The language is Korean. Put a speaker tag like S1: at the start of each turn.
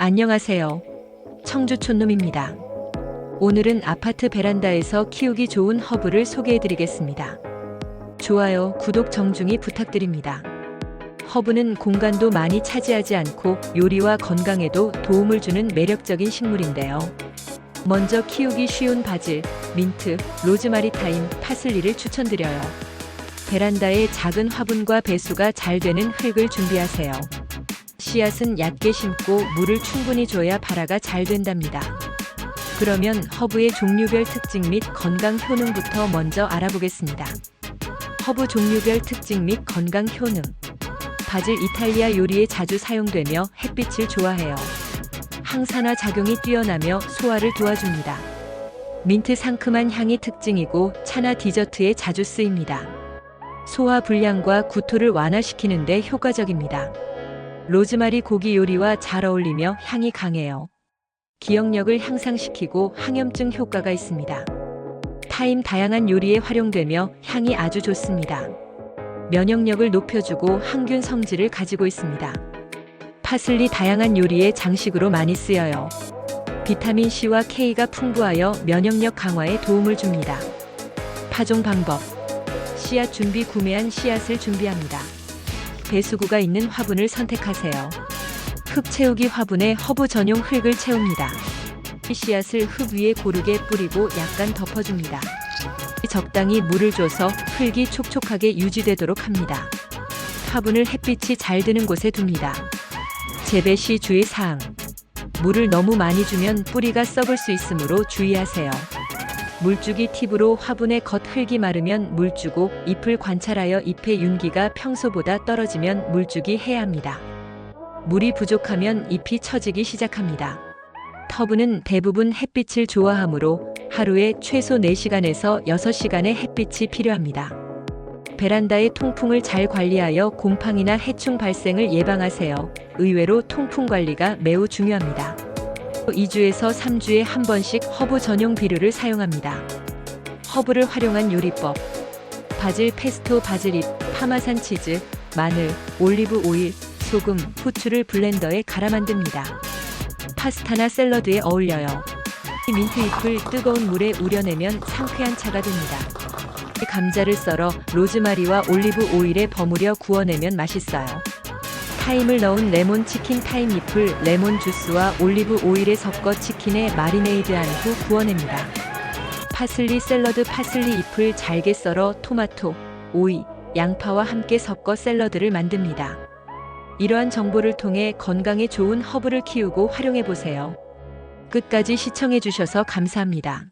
S1: 안녕하세요. 청주 촌놈입니다. 오늘은 아파트 베란다에서 키우기 좋은 허브를 소개해드리겠습니다. 좋아요, 구독 정중히 부탁드립니다. 허브는 공간도 많이 차지하지 않고 요리와 건강에도 도움을 주는 매력적인 식물인데요. 먼저 키우기 쉬운 바질, 민트, 로즈마리 타임, 파슬리를 추천드려요. 베란다에 작은 화분과 배수가 잘 되는 흙을 준비하세요. 씨앗은 얕게 심고 물을 충분히 줘야 발화가 잘 된답니다. 그러면 허브의 종류별 특징 및 건강 효능부터 먼저 알아보겠습니다. 허브 종류별 특징 및 건강 효능. 바질 이탈리아 요리에 자주 사용되며 햇빛을 좋아해요. 항산화 작용이 뛰어나며 소화를 도와줍니다. 민트 상큼한 향이 특징이고 차나 디저트에 자주 쓰입니다. 소화 불량과 구토를 완화시키는 데 효과적입니다. 로즈마리 고기 요리와 잘 어울리며 향이 강해요. 기억력을 향상시키고 항염증 효과가 있습니다. 타임 다양한 요리에 활용되며 향이 아주 좋습니다. 면역력을 높여주고 항균 성질을 가지고 있습니다. 파슬리 다양한 요리에 장식으로 많이 쓰여요. 비타민C와 K가 풍부하여 면역력 강화에 도움을 줍니다. 파종 방법. 씨앗 준비. 구매한 씨앗을 준비합니다. 배수구가 있는 화분을 선택하세요. 흙 채우기. 화분에 허브 전용 흙을 채웁니다. 씨앗을 흙 위에 고르게 뿌리고 약간 덮어줍니다. 적당히 물을 줘서 흙이 촉촉하게 유지되도록 합니다. 화분을 햇빛이 잘 드는 곳에 둡니다. 재배 시 주의사항. 물을 너무 많이 주면 뿌리가 썩을 수 있으므로 주의하세요. 물주기 팁으로 화분의 겉 흙이 마르면 물주고 잎을 관찰하여 잎의 윤기가 평소보다 떨어지면 물주기 해야 합니다. 물이 부족하면 잎이 처지기 시작합니다. 허브는 대부분 햇빛을 좋아하므로 하루에 최소 4시간에서 6시간의 햇빛이 필요합니다. 베란다의 통풍을 잘 관리하여 곰팡이나 해충 발생을 예방하세요. 의외로 통풍 관리가 매우 중요합니다. 2주에서 3주에 한 번씩 허브 전용 비료를 사용합니다. 허브를 활용한 요리법. 바질 페스토. 바질잎, 파마산 치즈, 마늘, 올리브 오일, 소금, 후추를 블렌더에 갈아 만듭니다. 파스타나 샐러드에 어울려요. 민트 잎을 뜨거운 물에 우려내면 상쾌한 차가 됩니다. 감자를 썰어 로즈마리와 올리브 오일에 버무려 구워내면 맛있어요. 타임을 넣은 레몬 치킨. 타임 잎을 레몬 주스와 올리브 오일에 섞어 치킨에 마리네이드한 후 구워냅니다. 파슬리 샐러드. 파슬리 잎을 잘게 썰어 토마토, 오이, 양파와 함께 섞어 샐러드를 만듭니다. 이러한 정보를 통해 건강에 좋은 허브를 키우고 활용해보세요. 끝까지 시청해주셔서 감사합니다.